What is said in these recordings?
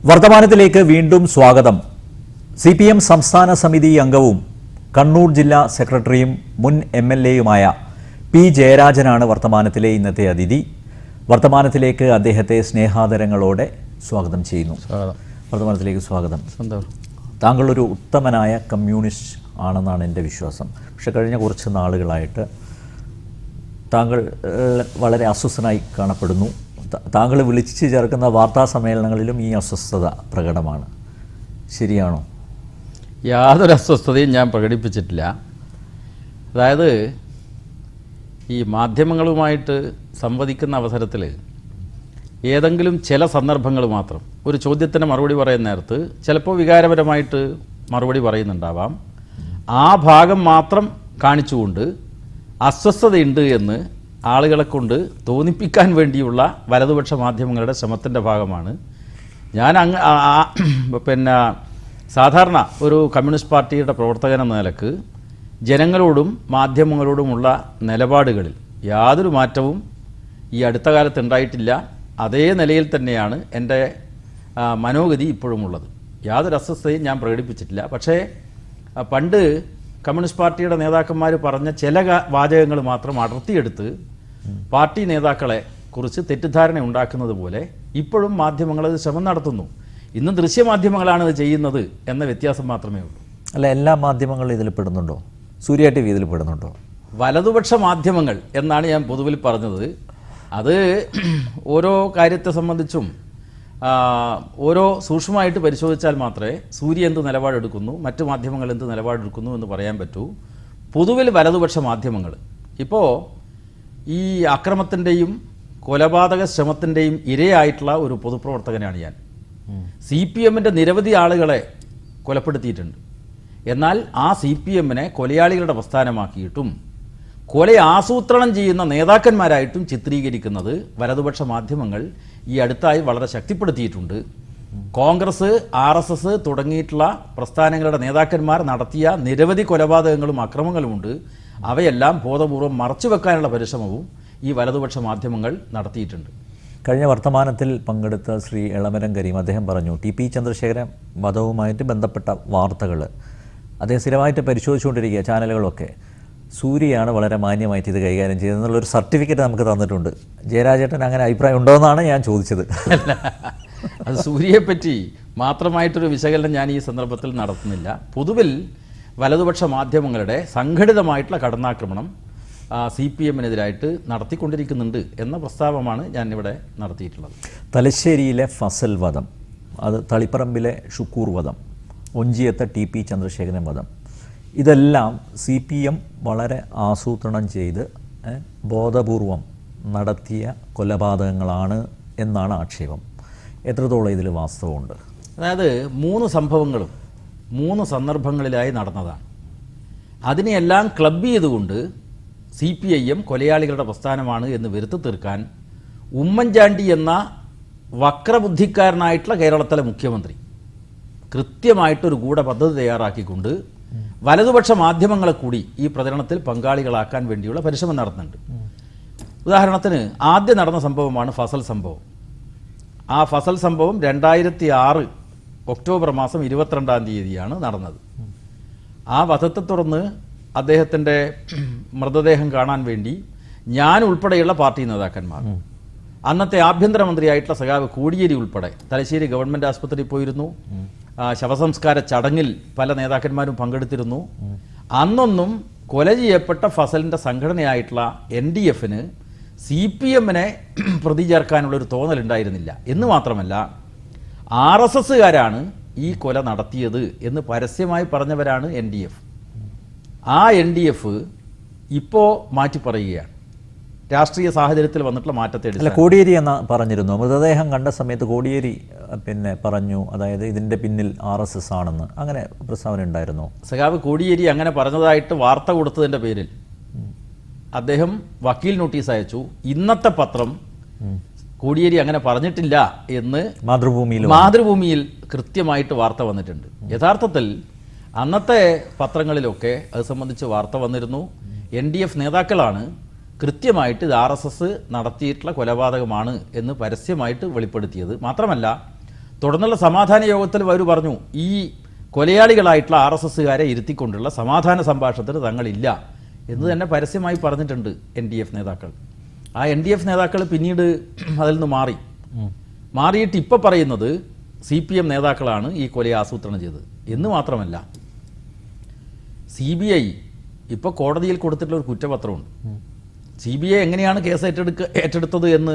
വർത്തമാനത്തിലേക്ക് വീണ്ടും സ്വാഗതം. CPM സംസ്ഥാന സമിതി അംഗവും കണ്ണൂർ ജില്ലാ സെക്രട്ടറിയും മുൻ MLA-യുമായ പി ജയരാജനാണ് വർത്തമാനത്തിലെ ഇന്നത്തെ അതിഥി. വർത്തമാനത്തിലേക്ക് അദ്ദേഹത്തെ സ്നേഹാദരങ്ങളോടെ സ്വാഗതം ചെയ്യുന്നു. വർത്തമാനത്തിലേക്ക് സ്വാഗതം. താങ്കളൊരു ഉത്തമനായ കമ്മ്യൂണിസ്റ്റ് ആണെന്നാണ് എൻ്റെ വിശ്വാസം. പക്ഷെ കഴിഞ്ഞ കുറച്ച് നാളുകളായിട്ട് താങ്കൾ വളരെ അസ്വസ്ഥനായി കാണപ്പെടുന്നു. താങ്കൾ വിളിച്ചു ചേർക്കുന്ന വാർത്താ സമ്മേളനങ്ങളിലും ഈ അസ്വസ്ഥത പ്രകടമാണ്. ശരിയാണോ? യാതൊരു അസ്വസ്ഥതയും ഞാൻ പ്രകടിപ്പിച്ചിട്ടില്ല. അതായത് ഈ മാധ്യമങ്ങളുമായിട്ട് സംവദിക്കുന്ന അവസരത്തിൽ ഏതെങ്കിലും ചില സന്ദർഭങ്ങൾ മാത്രം ഒരു ചോദ്യത്തിന് മറുപടി പറയുന്ന നേരത്ത് ചിലപ്പോൾ വികാരപരമായിട്ട് മറുപടി പറയുന്നുണ്ടാവാം. ആ ഭാഗം മാത്രം കാണിച്ചുകൊണ്ട് അസ്വസ്ഥതയുണ്ട് എന്ന് ആളുകളെ കൊണ്ട് തോന്നിപ്പിക്കാൻ വേണ്ടിയുള്ള വലതുപക്ഷ മാധ്യമങ്ങളുടെ ശ്രമത്തിൻ്റെ ഭാഗമാണ് ഞാൻ പിന്നെ സാധാരണ ഒരു കമ്മ്യൂണിസ്റ്റ് പാർട്ടിയുടെ പ്രവർത്തകൻ എന്ന നിലക്ക് ജനങ്ങളോടും മാധ്യമങ്ങളോടുമുള്ള നിലപാടുകളിൽ യാതൊരു മാറ്റവും ഈ അടുത്ത കാലത്ത് ഉണ്ടായിട്ടില്ല. അതേ നിലയിൽ തന്നെയാണ് എൻ്റെ മനോഗതി ഇപ്പോഴും ഉള്ളത്. യാതൊരു അസ്വസ്ഥതയും ഞാൻ പ്രകടിപ്പിച്ചിട്ടില്ല. പക്ഷേ പണ്ട് കമ്മ്യൂണിസ്റ്റ് പാർട്ടിയുടെ നേതാക്കന്മാർ പറഞ്ഞ ചില വാചകങ്ങൾ മാത്രം അടർത്തിയെടുത്ത് പാർട്ടി നേതാക്കളെ കുറിച്ച് തെറ്റിദ്ധാരണ ഉണ്ടാക്കുന്നത് പോലെ ഇപ്പോഴും മാധ്യമങ്ങൾ അത് ശ്രമം നടത്തുന്നു. ഇന്ന് ദൃശ്യമാധ്യമങ്ങളാണ് ഇത് ചെയ്യുന്നത് എന്ന വ്യത്യാസം മാത്രമേ ഉള്ളൂ. അല്ല, എല്ലാ മാധ്യമങ്ങളും ഇതിൽ പെടുന്നുണ്ടോ? സൂര്യ TV ഇതിൽ പെടുന്നുണ്ടോ? വലതുപക്ഷ മാധ്യമങ്ങൾ എന്നാണ് ഞാൻ പൊതുവിൽ പറഞ്ഞത്. അത് ഓരോ കാര്യത്തെ സംബന്ധിച്ചും ഓരോ സൂക്ഷ്മമായിട്ട് പരിശോധിച്ചാൽ മാത്രമേ സൂര്യ എന്ത് നിലപാടെടുക്കുന്നു, മറ്റു മാധ്യമങ്ങൾ എന്ത് നിലപാടെടുക്കുന്നു എന്ന് പറയാൻ പറ്റൂ. പൊതുവിൽ വലതുപക്ഷ മാധ്യമങ്ങൾ ഇപ്പോൾ ഈ അക്രമത്തിൻ്റെയും കൊലപാതക ശ്രമത്തിൻ്റെയും ഇരയായിട്ടുള്ള ഒരു പൊതുപ്രവർത്തകനാണ് ഞാൻ. CPM-ൻ്റെ നിരവധി ആളുകളെ കൊലപ്പെടുത്തിയിട്ടുണ്ട്. എന്നാൽ ആ CPM-നെ കൊലയാളികളുടെ പ്രസ്ഥാനമാക്കിയിട്ടും കൊല ആസൂത്രണം ചെയ്യുന്ന നേതാക്കന്മാരായിട്ടും ചിത്രീകരിക്കുന്നത് വലതുപക്ഷ മാധ്യമങ്ങൾ ഈ അടുത്തായി വളരെ ശക്തിപ്പെടുത്തിയിട്ടുണ്ട്. കോൺഗ്രസ്, RSS തുടങ്ങിയിട്ടുള്ള പ്രസ്ഥാനങ്ങളുടെ നേതാക്കന്മാർ നടത്തിയ നിരവധി കൊലപാതകങ്ങളും അക്രമങ്ങളുമുണ്ട്. അവയെല്ലാം ബോധപൂർവം മറച്ചുവെക്കാനുള്ള പരിശ്രമവും ഈ വലതുപക്ഷ മാധ്യമങ്ങൾ നടത്തിയിട്ടുണ്ട്. കഴിഞ്ഞ വർത്തമാനത്തിൽ പങ്കെടുത്ത ശ്രീ എളമരം കരീം അദ്ദേഹം പറഞ്ഞു, TP ചന്ദ്രശേഖരൻ വധവുമായിട്ട് ബന്ധപ്പെട്ട വാർത്തകൾ അദ്ദേഹം സ്ഥിരമായിട്ട് പരിശോധിച്ചുകൊണ്ടിരിക്കുക, ചാനലുകളൊക്കെ. സൂര്യയാണ് വളരെ മാന്യമായിട്ട് ഇത് കൈകാര്യം ചെയ്തതെന്നുള്ളൊരു സർട്ടിഫിക്കറ്റ് നമുക്ക് തന്നിട്ടുണ്ട്. ജയരാജേട്ടൻ അങ്ങനെ അഭിപ്രായം ഉണ്ടോ എന്നാണ് ഞാൻ ചോദിച്ചത്. അത് സൂര്യയെപ്പറ്റി മാത്രമായിട്ടൊരു വിശകലനം ഞാൻ ഈ സന്ദർഭത്തിൽ നടത്തുന്നില്ല. പൊതുവിൽ വലതുപക്ഷ മാധ്യമങ്ങളുടെ സംഘടിതമായിട്ടുള്ള കടന്നാക്രമണം CPM-നെതിരായിട്ട് നടത്തിക്കൊണ്ടിരിക്കുന്നുണ്ട് എന്ന പ്രസ്താവമാണ് ഞാൻ ഇവിടെ നടത്തിയിട്ടുള്ളത്. തലശ്ശേരിയിലെ ഫസൽ വധം, അത് തളിപ്പറമ്പിലെ ഷുക്കൂർ വധം, ഒഞ്ചിയത്തെ TP ചന്ദ്രശേഖരൻ വധം, ഇതെല്ലാം CPM വളരെ ആസൂത്രണം ചെയ്ത് ബോധപൂർവം നടത്തിയ കൊലപാതകങ്ങളാണ് എന്നാണ് ആക്ഷേപം. എത്രത്തോളം ഇതിൽ വാസ്തവമുണ്ട്? അതായത് 3 സംഭവങ്ങളും 3 സന്ദർഭങ്ങളിലായി നടന്നതാണ്. അതിനെയെല്ലാം ക്ലബ് ചെയ്തുകൊണ്ട് CPIM കൊലയാളികളുടെ പ്രസ്ഥാനമാണ് എന്ന് വരുത്തി തീർക്കാൻ ഉമ്മൻചാണ്ടി എന്ന വക്രബുദ്ധിക്കാരനായിട്ടുള്ള കേരളത്തിലെ മുഖ്യമന്ത്രി കൃത്യമായിട്ടൊരു ഗൂഢപദ്ധതി തയ്യാറാക്കിക്കൊണ്ട് വലതുപക്ഷ മാധ്യമങ്ങളെ കൂടി ഈ പ്രചരണത്തിൽ പങ്കാളികളാക്കാൻ വേണ്ടിയുള്ള പരിശ്രമം നടത്തുന്നുണ്ട്. ഉദാഹരണത്തിന് ആദ്യം നടന്ന സംഭവമാണ് ഫസൽ സംഭവം. ആ ഫസൽ സംഭവം 2006 ഒക്ടോബർ മാസം 22-ാം തീയതിയാണ് നടന്നത്. ആ വധത്തെ തുടർന്ന് അദ്ദേഹത്തിൻ്റെ മൃതദേഹം കാണാൻ വേണ്ടി ഞാൻ ഉൾപ്പെടെയുള്ള പാർട്ടി നേതാക്കന്മാർ, അന്നത്തെ ആഭ്യന്തരമന്ത്രിയായിട്ടുള്ള സഖാവ് കോടിയേരി ഉൾപ്പെടെ തലശ്ശേരി ഗവൺമെൻറ് ആശുപത്രിയിൽ പോയിരുന്നു. ശവസംസ്കാര ചടങ്ങിൽ പല നേതാക്കന്മാരും പങ്കെടുത്തിരുന്നു. അന്നൊന്നും കൊല ചെയ്യപ്പെട്ട ഫസലിൻ്റെ സംഘടനയായിട്ടുള്ള NDF-ന് CPM-നെ പ്രതി ചേർക്കാനുള്ളൊരു തോന്നലുണ്ടായിരുന്നില്ല. എന്ന് മാത്രമല്ല, RSS-കാരാണ് ഈ കൊല നടത്തിയത് എന്ന് പരസ്യമായി പറഞ്ഞവരാണ് NDF. ആ NDF ഇപ്പോൾ മാറ്റി പറയുകയാണ്. രാഷ്ട്രീയ സാഹചര്യത്തിൽ വന്നിട്ടുള്ള മാറ്റത്തെ കോടിയേരി എന്ന് പറഞ്ഞിരുന്നു. മൃതദേഹം കണ്ട സമയത്ത് കോടിയേരി പറഞ്ഞു, അതായത് ഇതിൻ്റെ പിന്നിൽ RSS ആണെന്ന്. അങ്ങനെ പ്രസ്താവന ഉണ്ടായിരുന്നു. സഖാവ് കോടിയേരി അങ്ങനെ പറഞ്ഞതായിട്ട് വാർത്ത കൊടുത്തതിൻ്റെ പേരിൽ അദ്ദേഹം വക്കീൽ നോട്ടീസ് അയച്ചു. ഇന്നത്തെ പത്രം കോടിയേരി അങ്ങനെ പറഞ്ഞിട്ടില്ല എന്ന് മാതൃഭൂമിയിൽ കൃത്യമായിട്ട് വാർത്ത വന്നിട്ടുണ്ട്. യഥാർത്ഥത്തിൽ അന്നത്തെ പത്രങ്ങളിലൊക്കെ അത് സംബന്ധിച്ച് വാർത്ത വന്നിരുന്നു. NDF നേതാക്കളാണ് കൃത്യമായിട്ട് ഇത് RSS നടത്തിയിട്ടുള്ള കൊലപാതകമാണ് എന്ന് പരസ്യമായിട്ട് വെളിപ്പെടുത്തിയത്. മാത്രമല്ല തുടർന്നുള്ള സമാധാന യോഗത്തിൽ അവർ പറഞ്ഞു ഈ കൊലയാളികളായിട്ടുള്ള RSSകാരെ ഇരുത്തിക്കൊണ്ടുള്ള സമാധാന സംഭാഷണത്തിന് തങ്ങളില്ല എന്ന് തന്നെ പരസ്യമായി പറഞ്ഞിട്ടുണ്ട് NDF നേതാക്കൾ. ആ NDF നേതാക്കൾ പിന്നീട് അതിൽ നിന്ന് മാറിയിട്ട് ഇപ്പോൾ പറയുന്നത് CPM നേതാക്കളാണ് ഈ കൊലയെ ആസൂത്രണം ചെയ്തത് എന്ന് മാത്രമല്ല CBI ഇപ്പോൾ കോടതിയിൽ കൊടുത്തിട്ടുള്ള ഒരു കുറ്റപത്രമുണ്ട്. CBI എങ്ങനെയാണ് കേസ് ഏറ്റെടുത്തത് എന്ന്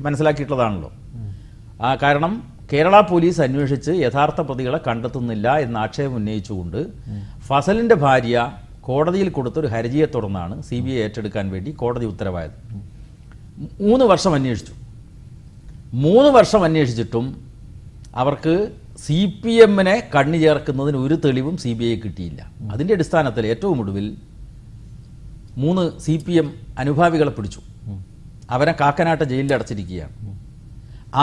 മനസ്സിലാക്കിയിട്ടുള്ളതാണല്ലോ. കാരണം കേരള പോലീസ് അന്വേഷിച്ച് യഥാർത്ഥ പ്രതികളെ കണ്ടെത്തുന്നില്ല എന്ന ആക്ഷേപം ഉന്നയിച്ചുകൊണ്ട് ഫസലിൻ്റെ ഭാര്യ കോടതിയിൽ കൊടുത്തൊരു ഹർജിയെ തുടർന്നാണ് CBI ഏറ്റെടുക്കാൻ വേണ്ടി കോടതി ഉത്തരവായത്. 3 വർഷം അന്വേഷിച്ചു. 3 വർഷം അന്വേഷിച്ചിട്ടും അവർക്ക് CPMനെ കണ്ണി ചേർക്കുന്നതിന് ഒരു തെളിവും CBI കിട്ടിയില്ല. അതിൻ്റെ അടിസ്ഥാനത്തിൽ ഏറ്റവും ഒടുവിൽ 3 CPM അനുഭാവികളെ പിടിച്ചു. അവരെ കാക്കനാട്ട ജയിലിൽ അടച്ചിരിക്കുകയാണ്.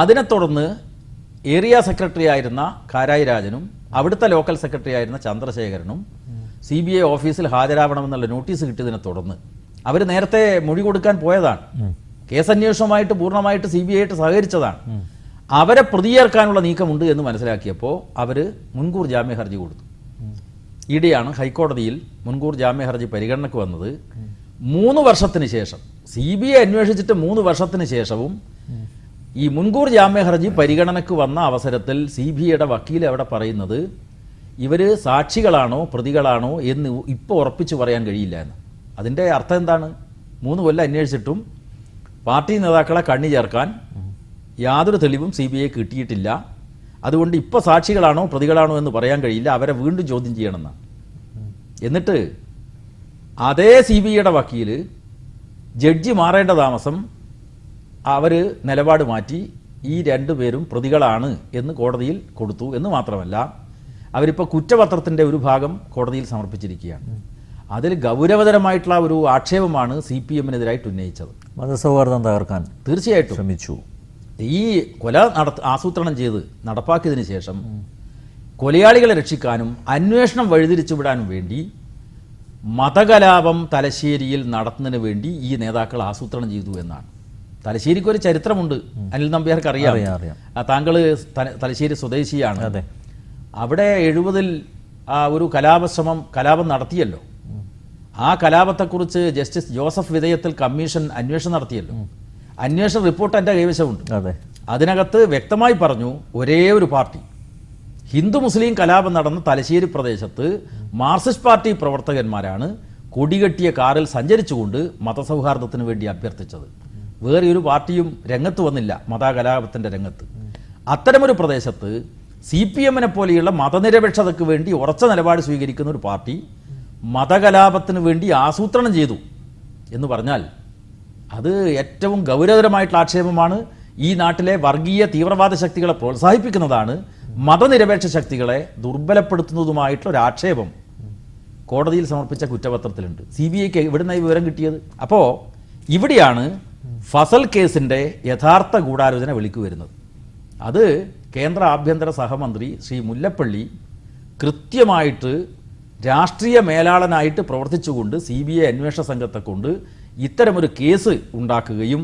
അതിനെ തുടർന്ന് ഏരിയ സെക്രട്ടറി ആയിരുന്ന കാരായി രാജനും അവിടുത്തെ ലോക്കൽ സെക്രട്ടറി ആയിരുന്ന ചന്ദ്രശേഖരനും CBI ഓഫീസിൽ ഹാജരാവണമെന്നുള്ള നോട്ടീസ് കിട്ടിയതിനെ തുടർന്ന് അവർ നേരത്തെ മൊഴി കൊടുക്കാൻ പോയതാണ്. കേസന്വേഷണവുമായിട്ട് പൂർണ്ണമായിട്ട് CBI ആയിട്ട് സഹകരിച്ചതാണ്. അവരെ പ്രതിയേർക്കാനുള്ള നീക്കമുണ്ട് എന്ന് മനസ്സിലാക്കിയപ്പോൾ അവർ മുൻകൂർ ജാമ്യ ഹർജി കൊടുത്തു. ഈയിടെയാണ് ഹൈക്കോടതിയിൽ മുൻകൂർ ജാമ്യ ഹർജി പരിഗണനയ്ക്ക് വന്നത്. 3 വർഷത്തിന് ശേഷം CBI അന്വേഷിച്ചിട്ട് 3 വർഷത്തിന് ശേഷവും ഈ മുൻകൂർ ജാമ്യ ഹർജി പരിഗണനയ്ക്ക് വന്ന അവസരത്തിൽ CBIയുടെ വക്കീൽ അവിടെ പറയുന്നത് ഇവർ സാക്ഷികളാണോ പ്രതികളാണോ എന്ന് ഇപ്പോൾ ഉറപ്പിച്ച് പറയാൻ കഴിയില്ല എന്ന്. അതിൻ്റെ അർത്ഥം എന്താണ്? 3 കൊല്ലം അന്വേഷിച്ചിട്ടും പാർട്ടി നേതാക്കളെ കണ്ണി ചേർക്കാൻ യാതൊരു തെളിവും CBI കിട്ടിയിട്ടില്ല. അതുകൊണ്ട് ഇപ്പോൾ സാക്ഷികളാണോ പ്രതികളാണോ എന്ന് പറയാൻ കഴിയില്ല, അവരെ വീണ്ടും ചോദ്യം ചെയ്യണമെന്നാണ്. എന്നിട്ട് അതേ CBIയുടെ വക്കീൽ ജഡ്ജി മാറേണ്ട താമസം അവർ നിലപാട് മാറ്റി ഈ 2 പേരും പ്രതികളാണ് എന്ന് കോടതിയിൽ കൊടുത്തു. എന്ന് മാത്രമല്ല അവരിപ്പോൾ കുറ്റപത്രത്തിൻ്റെ ഒരു ഭാഗം കോടതിയിൽ സമർപ്പിച്ചിരിക്കുകയാണ്. അതിൽ ഗൗരവതരമായിട്ടുള്ള ഒരു ആക്ഷേപമാണ് CPMനെതിരായിട്ട് ഉന്നയിച്ചത്. മതസൗഹാർദ്ദം തകർക്കാൻ തീർച്ചയായിട്ടും ശ്രമിച്ചു. ഈ കൊല ആസൂത്രണം ചെയ്ത് നടപ്പാക്കിയതിന് ശേഷം കൊലയാളികളെ രക്ഷിക്കാനും അന്വേഷണം വഴിതിരിച്ചുവിടാനും വേണ്ടി മതകലാപം തലശ്ശേരിയിൽ നടത്തുന്നതിന് വേണ്ടി ഈ നേതാക്കൾ ആസൂത്രണം ചെയ്തു എന്നാണ്. തലശ്ശേരിക്ക് ഒരു ചരിത്രമുണ്ട്. അനിൽ നമ്പ്യാർക്ക് അറിയാം. താങ്കൾ തലശ്ശേരി സ്വദേശിയാണ്. അവിടെ 70-ൽ ഒരു കലാപം നടത്തിയല്ലോ. ആ കലാപത്തെക്കുറിച്ച് ജസ്റ്റിസ് ജോസഫ് വിധേയത്തിൽ കമ്മീഷൻ അന്വേഷണം നടത്തിയല്ലോ. അന്വേഷണ റിപ്പോർട്ട് എൻ്റെ കൈവശമുണ്ട്. അതിനകത്ത് വ്യക്തമായി പറഞ്ഞു ഒരേ ഒരു പാർട്ടി ഹിന്ദു മുസ്ലിം കലാപം നടന്ന തലശ്ശേരി പ്രദേശത്ത് മാർക്സിസ്റ്റ് പാർട്ടി പ്രവർത്തകന്മാരാണ് കൊടികെട്ടിയ കാറിൽ സഞ്ചരിച്ചുകൊണ്ട് മതസൗഹാർദ്ദത്തിന് വേണ്ടി അഭ്യർത്ഥിച്ചത്. വേറെ ഒരു പാർട്ടിയും രംഗത്ത് വന്നില്ല മതകലാപത്തിൻ്റെ രംഗത്ത്. അത്തരമൊരു പ്രദേശത്ത് CPMനെ പോലെയുള്ള മതനിരപേക്ഷതയ്ക്ക് വേണ്ടി ഉറച്ച നിലപാട് സ്വീകരിക്കുന്ന ഒരു പാർട്ടി മതകലാപത്തിന് വേണ്ടി ആസൂത്രണം ചെയ്തു എന്ന് പറഞ്ഞാൽ അത് ഏറ്റവും ഗൗരവതരമായിട്ടുള്ള ആക്ഷേപമാണ്. ഈ നാട്ടിലെ വർഗീയ തീവ്രവാദ ശക്തികളെ പ്രോത്സാഹിപ്പിക്കുന്നതാണ്, മതനിരപേക്ഷ ശക്തികളെ ദുർബലപ്പെടുത്തുന്നതുമായിട്ടുള്ള ഒരു ആക്ഷേപം കോടതിയിൽ സമർപ്പിച്ച കുറ്റപത്രത്തിലുണ്ട്. CBIക്ക് ഇവിടുന്ന് ഈ വിവരം കിട്ടിയത്. അപ്പോൾ ഇവിടെയാണ് ഫസൽ കേസിൻ്റെ യഥാർത്ഥ ഗൂഢാലോചന വെളിക്ക് വരുന്നത്. അത് കേന്ദ്ര ആഭ്യന്തര സഹമന്ത്രി ശ്രീ മുല്ലപ്പള്ളി കൃത്യമായിട്ട് രാഷ്ട്രീയ മേലാളനായിട്ട് പ്രവർത്തിച്ചുകൊണ്ട് CBI അന്വേഷണ സംഘത്തെ കൊണ്ട് ഇത്തരമൊരു കേസ് ഉണ്ടാക്കുകയും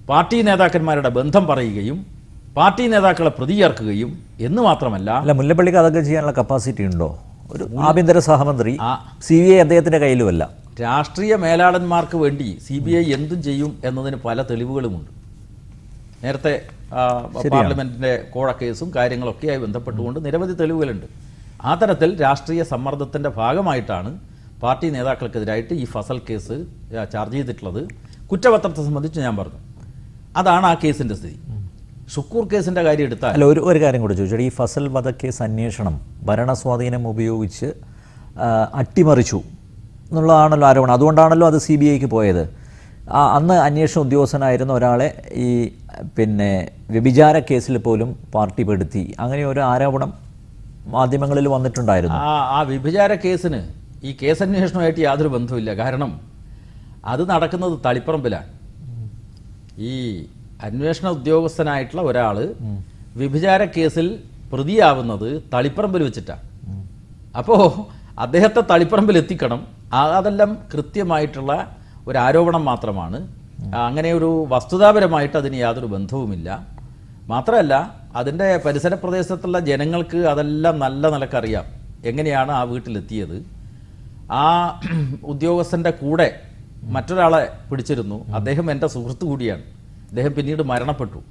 പാർട്ടി നേതാക്കന്മാരുടെ ബന്ധം പറയുകയും പാർട്ടി നേതാക്കളെ പ്രതിയേർക്കുകയും എന്ന് മാത്രമല്ല. മുല്ലപ്പള്ളിക്ക് അതൊക്കെ ചെയ്യാനുള്ള കപ്പാസിറ്റി ഉണ്ടോ? ഒരു ആഭ്യന്തര സഹമന്ത്രി, CBI അദ്ദേഹത്തിൻ്റെ കയ്യിലുമല്ല. രാഷ്ട്രീയ മേലാളന്മാർക്ക് വേണ്ടി CBI എന്തും ചെയ്യും എന്നതിന് പല തെളിവുകളുമുണ്ട്. നേരത്തെ പാർലമെന്റിന്റെ കോഴക്കേസും കാര്യങ്ങളൊക്കെയായി ബന്ധപ്പെട്ടുകൊണ്ട് നിരവധി തെളിവുകളുണ്ട്. ആ തരത്തിൽ രാഷ്ട്രീയ സമ്മർദ്ദത്തിന്റെ ഭാഗമായിട്ടാണ് പാർട്ടി നേതാക്കൾക്കെതിരായിട്ട് ഈ ഫസൽ കേസ് ചാർജ് ചെയ്തിട്ടുള്ളത്. കുറ്റപത്രത്തെ സംബന്ധിച്ച് ഞാൻ പറഞ്ഞു, അതാണ് ആ കേസിന്റെ സ്ഥിതി. ഷുക്കൂർ കേസിന്റെ കാര്യം എടുത്താൽ ഒരു കാര്യം കൂടെ ചോദിച്ചാൽ ഈ ഫസൽ വധക്കേസ് അന്വേഷണം ഭരണസ്വാധീനം ഉപയോഗിച്ച് അട്ടിമറിച്ചു എന്നുള്ളതാണല്ലോ ആരോപണം. അതുകൊണ്ടാണല്ലോ അത് CBIക്ക് പോയത്. അന്ന് അന്വേഷണ ഉദ്യോഗസ്ഥനായിരുന്ന ഒരാളെ ഈ വ്യഭിചാര കേസിൽ പോലും പാർട്ടി പെടുത്തി, അങ്ങനെ ഒരു ആരോപണം മാധ്യമങ്ങളിൽ വന്നിട്ടുണ്ടായിരുന്നു. ആ വ്യഭിചാര കേസിന് ഈ കേസന്വേഷണമായിട്ട് യാതൊരു ബന്ധവുമില്ല. കാരണം അത് നടക്കുന്നത് തളിപ്പറമ്പിലാണ്. ഈ അന്വേഷണ ഉദ്യോഗസ്ഥനായിട്ടുള്ള ഒരാൾ വ്യഭിചാര കേസിൽ പ്രതിയാവുന്നത് തളിപ്പറമ്പിൽ വെച്ചിട്ടാണ്. അപ്പോൾ അദ്ദേഹത്തെ തളിപ്പറമ്പിൽ എത്തിക്കണം. അതെല്ലാം കൃത്യമായിട്ടുള്ള ഒരു ആരോപണം മാത്രമാണ്. അങ്ങനെ ഒരു വസ്തുതാപരമായിട്ട് അതിന് യാതൊരു ബന്ധവുമില്ല. മാത്രമല്ല അതിൻ്റെ പരിസര പ്രദേശത്തുള്ള ജനങ്ങൾക്ക് അതെല്ലാം നല്ല നിലക്കറിയാം എങ്ങനെയാണ് ആ വീട്ടിലെത്തിയത്. ആ ഉദ്യോഗസ്ഥൻ്റെ കൂടെ മറ്റൊരാളെ പിടിച്ചിരുന്നു. അദ്ദേഹം എൻ്റെ സുഹൃത്തു കൂടിയാണ്. അദ്ദേഹം പിന്നീട് മരണപ്പെട്ടു.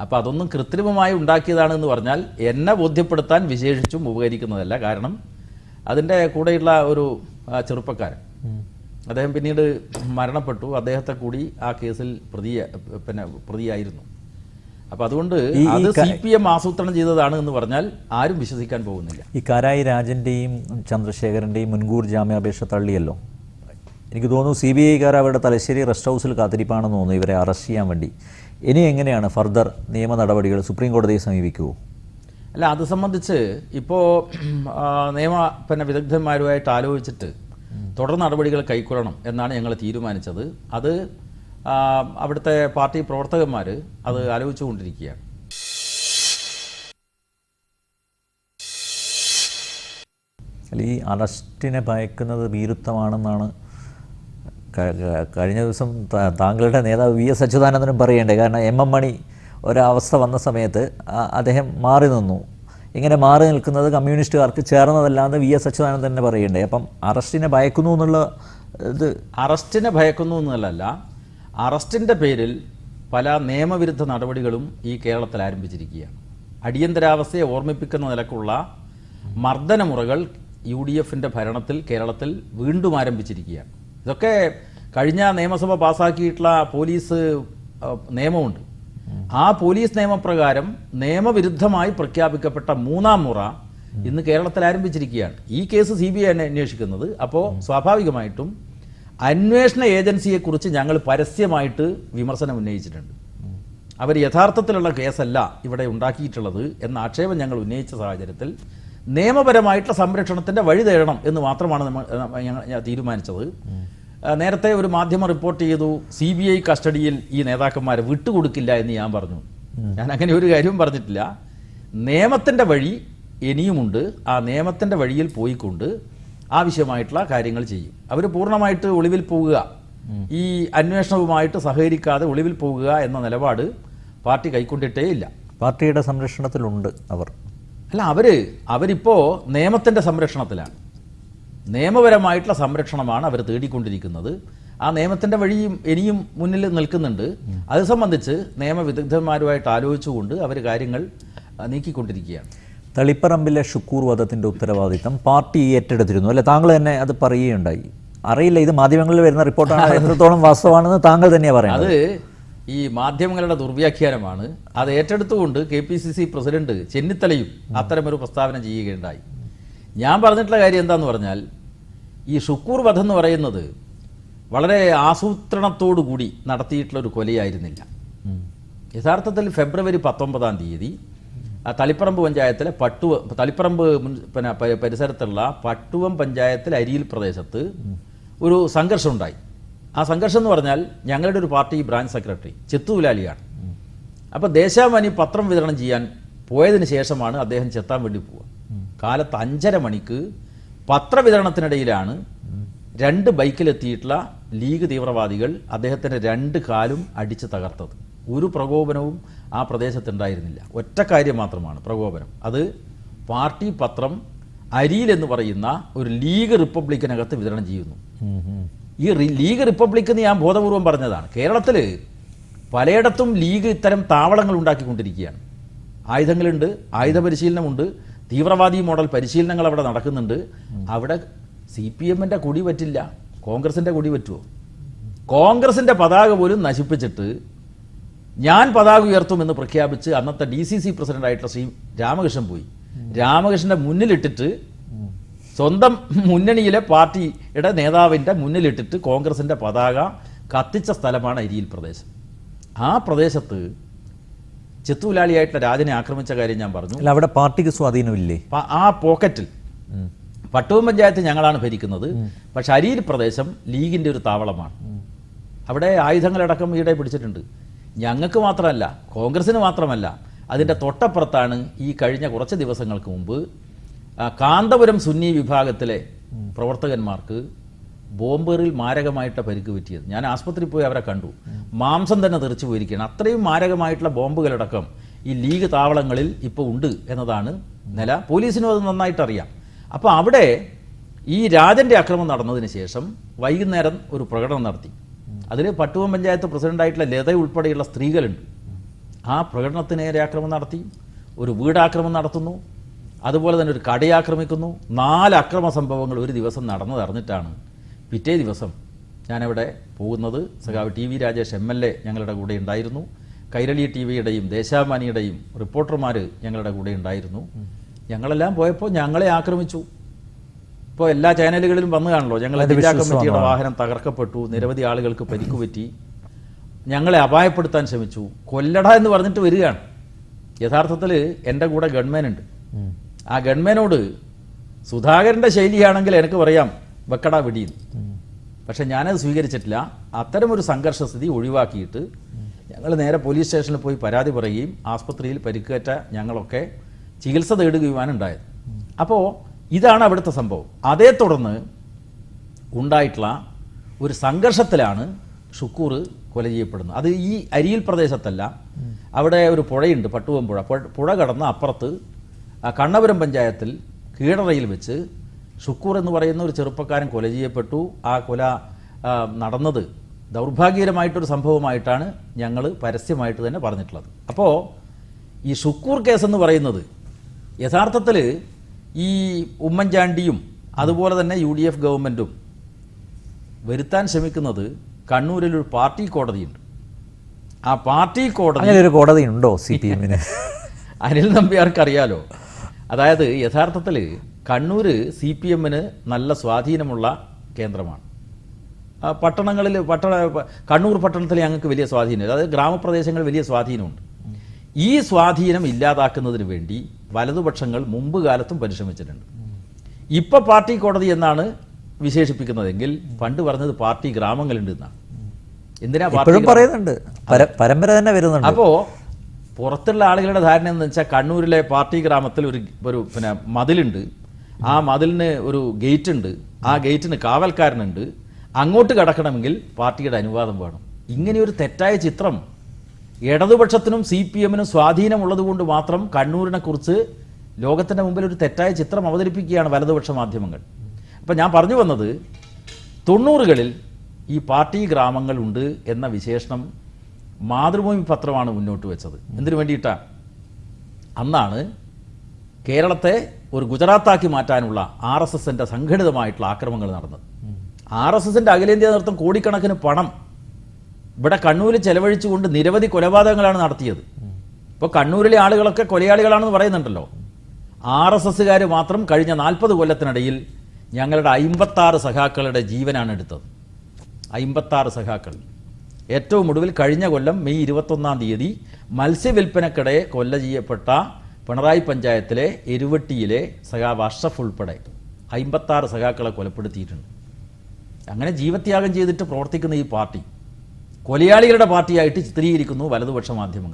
അപ്പം അതൊന്നും കൃത്രിമമായി ഉണ്ടാക്കിയതാണെന്ന് പറഞ്ഞാൽ എന്നെ ബോധ്യപ്പെടുത്താൻ വിശേഷിച്ചും ഉപകരിക്കുന്നതല്ല. കാരണം അതിൻ്റെ കൂടെയുള്ള ഒരു ചെറുപ്പക്കാരൻ, അദ്ദേഹം പിന്നീട് മരണപ്പെട്ടു. അദ്ദേഹത്തെ കൂടി ആ കേസിൽ പ്രതിയായിരുന്നു. അപ്പം അതുകൊണ്ട് അത് CPM ആസൂത്രണം ചെയ്തതാണ് എന്ന് പറഞ്ഞാൽ ആരും വിശ്വസിക്കാൻ പോകുന്നില്ല. ഈ കാരായി രാജൻ്റെയും ചന്ദ്രശേഖരൻ്റെയും മുൻകൂർ ജാമ്യാപേക്ഷ തള്ളിയല്ലോ. എനിക്ക് തോന്നുന്നു CBI അവരുടെ തലശ്ശേരി റെസ്റ്റ് ഹൗസിൽ കാത്തിരിപ്പാണെന്ന് തോന്നുന്നു ഇവരെ അറസ്റ്റ് ചെയ്യാൻ വേണ്ടി. ഇനി എങ്ങനെയാണ് ഫർദർ നിയമ നടപടികൾ? സുപ്രീം കോടതിയെ സമീപിക്കുമോ? അല്ല, അത് സംബന്ധിച്ച് ഇപ്പോൾ നിയമ വിദഗ്ധന്മാരുമായിട്ട് ആലോചിച്ചിട്ട് തുടർ നടപടികൾ കൈക്കൊള്ളണം എന്നാണ് ഞങ്ങൾ തീരുമാനിച്ചത്. അത് അവിടുത്തെ പാർട്ടി പ്രവർത്തകന്മാർ അത് ആലോചിച്ചുകൊണ്ടിരിക്കുകയാണ്. ഈ അറസ്റ്റിനെ ഭയക്കുന്നത് ഭീരുത്വമാണെന്നാണ് കഴിഞ്ഞ ദിവസം താങ്കളുടെ നേതാവ് VS അച്യുതാനന്ദനും പറയേണ്ടത്. കാരണം MM മണി ഒരവസ്ഥ വന്ന സമയത്ത് അദ്ദേഹം മാറി നിന്നു. ഇങ്ങനെ മാറി നിൽക്കുന്നത് കമ്മ്യൂണിസ്റ്റുകാർക്ക് ചേർന്നതല്ലാന്ന് VS അച്യുതാനന്ദൻ തന്നെ പറയണ്ടേ. അപ്പം അറസ്റ്റിനെ ഭയക്കുന്നു എന്നുള്ള ഇത് അറസ്റ്റിനെ ഭയക്കുന്നു എന്നല്ല, അറസ്റ്റിൻ്റെ പേരിൽ പല നിയമവിരുദ്ധ നടപടികളും ഈ കേരളത്തിൽ ആരംഭിച്ചിരിക്കുകയാണ്. അടിയന്തരാവസ്ഥയെ ഓർമ്മിപ്പിക്കുന്ന നിലക്കുള്ള മർദ്ദനമുറകൾ UDFൻ്റെ ഭരണത്തിൽ കേരളത്തിൽ വീണ്ടും ആരംഭിച്ചിരിക്കുകയാണ്. ഇതൊക്കെ കഴിഞ്ഞ നിയമസഭ പാസ്സാക്കിയിട്ടുള്ള പോലീസ് നിയമമുണ്ട്. ആ പോലീസ് നിയമപ്രകാരം നിയമവിരുദ്ധമായി പ്രഖ്യാപിക്കപ്പെട്ട 3-ാം മുറ ഇന്ന് കേരളത്തിൽ ആരംഭിച്ചിരിക്കുകയാണ്. ഈ കേസ് CBI അന്വേഷിക്കുന്നത്. അപ്പോൾ സ്വാഭാവികമായിട്ടും അന്വേഷണ ഏജൻസിയെക്കുറിച്ച് ഞങ്ങൾ പരസ്യമായിട്ട് വിമർശനം ഉന്നയിച്ചിട്ടുണ്ട്. അവർ യഥാർത്ഥത്തിലുള്ള കേസല്ല ഇവിടെ ഉണ്ടാക്കിയിട്ടുള്ളത് എന്ന ആക്ഷേപം ഞങ്ങൾ ഉന്നയിച്ച സാഹചര്യത്തിൽ നിയമപരമായിട്ടുള്ള സംരക്ഷണത്തിൻ്റെ വഴി തേടണം എന്ന് മാത്രമാണ് ഞാൻ തീരുമാനിച്ചത്. നേരത്തെ ഒരു മാധ്യമം റിപ്പോർട്ട് ചെയ്തു CBI കസ്റ്റഡിയിൽ ഈ നേതാക്കന്മാരെ വിട്ടുകൊടുക്കില്ല എന്ന് ഞാൻ പറഞ്ഞു. ഞാൻ അങ്ങനെ ഒരു കാര്യവും പറഞ്ഞിട്ടില്ല. നിയമത്തിൻ്റെ വഴി ഇനിയുമുണ്ട്. ആ നിയമത്തിൻ്റെ വഴിയിൽ പോയിക്കൊണ്ട് ആവശ്യമായിട്ടുള്ള കാര്യങ്ങൾ ചെയ്യും. അവർ പൂർണ്ണമായിട്ട് ഒളിവിൽ പോവുക, ഈ അന്വേഷണവുമായിട്ട് സഹകരിക്കാതെ ഒളിവിൽ പോവുക എന്ന നിലപാട് പാർട്ടി കൈക്കൊണ്ടിട്ടേ ഇല്ല. പാർട്ടിയുടെ സംരക്ഷണത്തിലുണ്ട് അവർ. അല്ല, അവരിപ്പോൾ നിയമത്തിൻ്റെ സംരക്ഷണത്തിലാണ്. നിയമപരമായിട്ടുള്ള സംരക്ഷണമാണ് അവർ തേടിക്കൊണ്ടിരിക്കുന്നത്. ആ നിയമത്തിൻ്റെ വഴിയും ഇനിയും മുന്നിൽ നിൽക്കുന്നുണ്ട്. അത് സംബന്ധിച്ച് നിയമവിദഗ്ധന്മാരുമായിട്ട് ആലോചിച്ചുകൊണ്ട് അവർ കാര്യങ്ങൾ നീക്കിക്കൊണ്ടിരിക്കുകയാണ്. തളിപ്പറമ്പിലെ ഷുക്കൂർ വധത്തിൻ്റെ ഉത്തരവാദിത്തം പാർട്ടി ഏറ്റെടുത്തിരുന്നു അല്ലെ? താങ്കൾ തന്നെ അത് പറയുകയുണ്ടായി. അറിയില്ല, ഇത് മാധ്യമങ്ങളിൽ വരുന്ന റിപ്പോർട്ടാണ്, എത്രത്തോളം വാസ്തവമാണെന്ന് താങ്കൾ തന്നെയാണ് പറയുന്നത്. അത് ഈ മാധ്യമങ്ങളുടെ ദുർവ്യാഖ്യാനമാണ്. അത് ഏറ്റെടുത്തുകൊണ്ട് KPCC പ്രസിഡന്റ് ചെന്നിത്തലയും അത്തരമൊരു പ്രസ്താവന ചെയ്യുകയുണ്ടായി. ഞാൻ പറഞ്ഞിട്ടുള്ള കാര്യം എന്താന്ന് പറഞ്ഞാൽ, ഈ ഷുക്കൂർ വധം എന്ന് പറയുന്നത് വളരെ ആസൂത്രണത്തോടു കൂടി നടത്തിയിട്ടുള്ള ഒരു കൊലയായിരുന്നില്ല. യഥാർത്ഥത്തിൽ ഫെബ്രുവരി 19-ാം തീയതി തളിപ്പറമ്പ് പഞ്ചായത്തിലെ തളിപ്പറമ്പ് പരിസരത്തുള്ള പട്ടുവം പഞ്ചായത്തിൽ അരിയിൽ പ്രദേശത്ത് ഒരു സംഘർഷം ഉണ്ടായി. ആ സംഘർഷം എന്ന് പറഞ്ഞാൽ ഞങ്ങളുടെ ഒരു പാർട്ടി ബ്രാഞ്ച് സെക്രട്ടറി ചെത്തുലാലിയാണ്. അപ്പോൾ ദേശാഭിമാനി പത്രം വിതരണം ചെയ്യാൻ പോയതിന് ശേഷമാണ് അദ്ദേഹം ചെത്താൻ വേണ്ടി പോവുക. കാലത്ത് 5:30 മണിക്ക് പത്രവിതരണത്തിനിടയിലാണ് 2 ബൈക്കിലെത്തിയിട്ടുള്ള ലീഗ് തീവ്രവാദികൾ അദ്ദേഹത്തിൻ്റെ 2 കാലും അടിച്ച് തകർത്തത്. ഒരു പ്രകോപനവും ആ പ്രദേശത്തുണ്ടായിരുന്നില്ല. ഒറ്റ കാര്യം മാത്രമാണ് പ്രകോപനം. അത് പാർട്ടി പത്രം അരിയിൽ എന്ന് പറയുന്ന ഒരു ലീഗ് റിപ്പബ്ലിക്കിനകത്ത് വിതരണം ചെയ്യുന്നു. ഈ ലീഗ് റിപ്പബ്ലിക് എന്ന് ഞാൻ ബോധപൂർവം പറഞ്ഞതാണ്. കേരളത്തിൽ പലയിടത്തും ലീഗ് ഇത്തരം താവളങ്ങൾ ഉണ്ടാക്കിക്കൊണ്ടിരിക്കുകയാണ്. ആയുധങ്ങളുണ്ട്, ആയുധ പരിശീലനമുണ്ട്, തീവ്രവാദി മോഡൽ പരിശീലനങ്ങൾ അവിടെ നടക്കുന്നുണ്ട്. അവിടെ CPMൻ്റെ കൊടി പറ്റില്ല, കോൺഗ്രസിൻ്റെ കൊടി പറ്റുമോ? കോൺഗ്രസിൻ്റെ പതാക പോലും നശിപ്പിച്ചിട്ട് ഞാൻ പതാക ഉയർത്തുമെന്ന് പ്രഖ്യാപിച്ച് അന്നത്തെ DCC പ്രസിഡന്റായിട്ടുള്ള ശ്രീ രാമകൃഷ്ണൻ പോയി. രാമകൃഷ്ണൻ്റെ മുന്നിലിട്ടിട്ട്, സ്വന്തം മുന്നണിയിലെ പാർട്ടിയുടെ നേതാവിൻ്റെ മുന്നിലിട്ടിട്ട് കോൺഗ്രസിൻ്റെ പതാക കത്തിച്ച സ്ഥലമാണ് അരിയിൽ പ്രദേശം. ആ പ്രദേശത്ത് ചെത്തുലാലിയായിട്ടുള്ള രാജനെ ആക്രമിച്ച കാര്യം ഞാൻ പറഞ്ഞു. അല്ല, അവിടെ പാർട്ടിക്ക് സ്വാധീനമില്ലേ? ആ പോക്കറ്റിൽ പട്ടുവം പഞ്ചായത്ത് ഞങ്ങളാണ് ഭരിക്കുന്നത്. പക്ഷെ അരിയിൽ പ്രദേശം ലീഗിൻ്റെ ഒരു താവളമാണ്. അവിടെ ആയുധങ്ങളടക്കം ഈടെ പിടിച്ചിട്ടുണ്ട്. ഞങ്ങൾക്ക് മാത്രമല്ല, കോൺഗ്രസിന് മാത്രമല്ല, അതിൻ്റെ തൊട്ടപ്പുറത്താണ് ഈ കഴിഞ്ഞ കുറച്ച് ദിവസങ്ങൾക്ക് മുമ്പ് കാന്തപുരം സുന്നി വിഭാഗത്തിലെ പ്രവർത്തകന്മാർക്ക് ബോംബേറിൽ മാരകമായിട്ട് പരിക്ക് പറ്റിയത്. ഞാൻ ആസ്പത്രിയിൽ പോയി അവരെ കണ്ടു. മാംസം തന്നെ തെറിച്ചു പോയിരിക്കുകയാണ്. അത്രയും മാരകമായിട്ടുള്ള ബോംബുകളടക്കം ഈ ലീഗ് താവളങ്ങളിൽ ഇപ്പോൾ ഉണ്ട് എന്നതാണ് നില. പോലീസിനും അത് നന്നായിട്ടറിയാം. അപ്പോൾ അവിടെ ഈ രാജൻ്റെ അക്രമം നടന്നതിന് ശേഷം വൈകുന്നേരം ഒരു പ്രകടനം നടത്തി. അതിൽ പട്ടുവം പഞ്ചായത്ത് പ്രസിഡൻ്റായിട്ടുള്ള ലത ഉൾപ്പെടെയുള്ള സ്ത്രീകളുണ്ട്. ആ പ്രകടനത്തിന് നേരെ ആക്രമണം നടത്തി, ഒരു വീടാക്രമണം നടത്തുന്നു, അതുപോലെ തന്നെ ഒരു കടയാക്രമിക്കുന്നു. 4 അക്രമ സംഭവങ്ങൾ ഒരു ദിവസം നടന്നതറിഞ്ഞിട്ടാണ് പിറ്റേ ദിവസം ഞാനവിടെ പോകുന്നത്. സഖാവ് ടി വി രാജേഷ് MLA ഞങ്ങളുടെ കൂടെ ഉണ്ടായിരുന്നു. കൈരളി TV-യുടെയും ദേശാഭിമാനിയുടെയും റിപ്പോർട്ടർമാർ ഞങ്ങളുടെ കൂടെ ഉണ്ടായിരുന്നു. ഞങ്ങളെല്ലാം പോയപ്പോൾ ഞങ്ങളെ ആക്രമിച്ചു. ഇപ്പോൾ എല്ലാ ചാനലുകളിലും വന്നു കാണല്ലോ, ഞങ്ങളെ ജില്ലാ കമ്മിറ്റിയുടെ വാഹനം തകർക്കപ്പെട്ടു, നിരവധി ആളുകൾക്ക് പരിക്കുപറ്റി, ഞങ്ങളെ അപായപ്പെടുത്താൻ ശ്രമിച്ചു, കൊല്ലട എന്ന് പറഞ്ഞിട്ട് വരികയാണ്. യഥാർത്ഥത്തിൽ എൻ്റെ കൂടെ ഗൺമാൻ ഉണ്ട്. ആ ഗൺമാനോട് സുധാകരൻ്റെ ശൈലിയാണെങ്കിൽ എനിക്ക് പറയാം വെക്കട വെടിയിൽ. പക്ഷെ ഞാനത് സ്വീകരിച്ചിട്ടില്ല. അത്തരമൊരു സംഘർഷസ്ഥിതി ഒഴിവാക്കിയിട്ട് ഞങ്ങൾ നേരെ പോലീസ് സ്റ്റേഷനിൽ പോയി പരാതി പറയുകയും ആസ്പത്രിയിൽ പരിക്കേറ്റ ഞങ്ങളൊക്കെ ചികിത്സ തേടുകയുമാണ് ഉണ്ടായത്. അപ്പോൾ ഇതാണ് അവിടുത്തെ സംഭവം. അതേ തുടർന്ന് ഉണ്ടായിട്ടുള്ള ഒരു സംഘർഷത്തിലാണ് ഷുക്കൂർ കൊല ചെയ്യപ്പെടുന്നത്. അത് ഈ അരിയിൽ പ്രദേശത്തല്ല, അവിടെ ഒരു പുഴയുണ്ട്, പട്ടുവം പുഴ. പുഴ കടന്ന് അപ്പുറത്ത് കണ്ണപുരം പഞ്ചായത്തിൽ കീഴറയിൽ വെച്ച് ഷുക്കൂർ എന്ന് പറയുന്ന ഒരു ചെറുപ്പക്കാരൻ കൊല ചെയ്യപ്പെട്ടു. ആ കൊല നടന്നത് ദൗർഭാഗ്യകരമായിട്ടൊരു സംഭവമായിട്ടാണ് ഞങ്ങൾ പരസ്യമായിട്ട് തന്നെ പറഞ്ഞിട്ടുള്ളത്. അപ്പോൾ ഈ ഷുക്കൂർ കേസെന്ന് പറയുന്നത് യഥാർത്ഥത്തിൽ ഈ ഉമ്മൻചാണ്ടിയും അതുപോലെ തന്നെ UDF ഗവൺമെൻറ്റും വരുത്താൻ ശ്രമിക്കുന്നത് കണ്ണൂരിലൊരു പാർട്ടി കോടതിയുണ്ട്. ആ പാർട്ടി കോടതി, അങ്ങനെ ഒരു കോടതി ഉണ്ടോ CPM-ന്? അനിൽ നമ്പ്യാർക്കറിയാലോ. അതായത് യഥാർത്ഥത്തിൽ കണ്ണൂർ CPM-ന് നല്ല സ്വാധീനമുള്ള കേന്ദ്രമാണ്. പട്ടണങ്ങളിൽ കണ്ണൂർ പട്ടണത്തിൽ ഞങ്ങൾക്ക് വലിയ സ്വാധീനം, അതായത് ഗ്രാമപ്രദേശങ്ങളിൽ വലിയ സ്വാധീനമുണ്ട്. ഈ സ്വാധീനം ഇല്ലാതാക്കുന്നതിന് വേണ്ടി വലതുപക്ഷങ്ങൾ മുമ്പ് കാലത്തും പരിശ്രമിച്ചിട്ടുണ്ട്. ഇപ്പൊ പാർട്ടി കോടതി എന്നാണ് വിശേഷിപ്പിക്കുന്നതെങ്കിൽ പണ്ട് പറഞ്ഞത് പാർട്ടി ഗ്രാമങ്ങളുണ്ട് എന്നാണ്. എന്തിനാ പറയുന്നുണ്ട്, പരമ്പര തന്നെ വരുന്നുണ്ട്. അപ്പോ പുറത്തുള്ള ആളുകളുടെ ധാരണ എന്ന് വെച്ചാൽ കണ്ണൂരിലെ പാർട്ടി ഗ്രാമത്തിൽ ഒരു പിന്നെ മതിലുണ്ട്, ആ മതിലിന് ഒരു ഗേറ്റ് ഉണ്ട്, ആ ഗേറ്റിന് കാവൽക്കാരനുണ്ട്, അങ്ങോട്ട് കടക്കണമെങ്കിൽ പാർട്ടിയുടെ അനുവാദം വേണം. ഇങ്ങനെയൊരു തെറ്റായ ചിത്രം ഇടതുപക്ഷത്തിനും CPM-നും സ്വാധീനമുള്ളത് കൊണ്ട് മാത്രം കണ്ണൂരിനെ കുറിച്ച് ലോകത്തിൻ്റെ മുമ്പിൽ ഒരു തെറ്റായ ചിത്രം അവതരിപ്പിക്കുകയാണ് വലതുപക്ഷ മാധ്യമങ്ങൾ. അപ്പം ഞാൻ പറഞ്ഞു വന്നത് 90കളിൽ ഈ പാർട്ടി ഗ്രാമങ്ങളുണ്ട് എന്ന വിശേഷണം മാതൃഭൂമി പത്രമാണ് മുന്നോട്ട് വെച്ചത്. എന്തിനു വേണ്ടിയിട്ടാണ്? അന്നാണ് കേരളത്തെ ഒരു ഗുജറാത്താക്കി മാറ്റാനുള്ള RSSന്റെ സംഘടിതമായിട്ടുള്ള ആക്രമണങ്ങൾ നടന്നത്. RSSന്റെ അഖിലേന്ത്യാ നേതൃത്വം കോടിക്കണക്കിന് പണം ഇവിടെ കണ്ണൂരിൽ ചെലവഴിച്ചുകൊണ്ട് നിരവധി കൊലപാതകങ്ങളാണ് നടത്തിയത്. ഇപ്പോൾ കണ്ണൂരിലെ ആളുകളൊക്കെ കൊലയാളികളാണെന്ന് പറയുന്നുണ്ടല്ലോ. RSSകാർ മാത്രം കഴിഞ്ഞ 40 കൊല്ലത്തിനിടയിൽ ഞങ്ങളുടെ 56 സഖാക്കളുടെ ജീവനാണ് എടുത്തത്. 56 സഖാക്കൾ. ഏറ്റവും ഒടുവിൽ കഴിഞ്ഞ കൊല്ലം മെയ് 21-ാം തീയതി മത്സ്യവില്പനക്കിടെ കൊല ചെയ്യപ്പെട്ട പിണറായി പഞ്ചായത്തിലെ എരുവട്ടിയിലെ സഖാവ് അഷ്റഫ് ഉൾപ്പെടെ 56 സഖാക്കളെ കൊലപ്പെടുത്തിയിട്ടുണ്ട്. അങ്ങനെ ജീവത്യാഗം ചെയ്തിട്ട് പ്രവർത്തിക്കുന്ന ഈ പാർട്ടി കൊലയാളികളുടെ പാർട്ടിയായിട്ട് ചിത്രീകരിക്കുന്നു വലതുപക്ഷ മാധ്യമങ്ങൾ.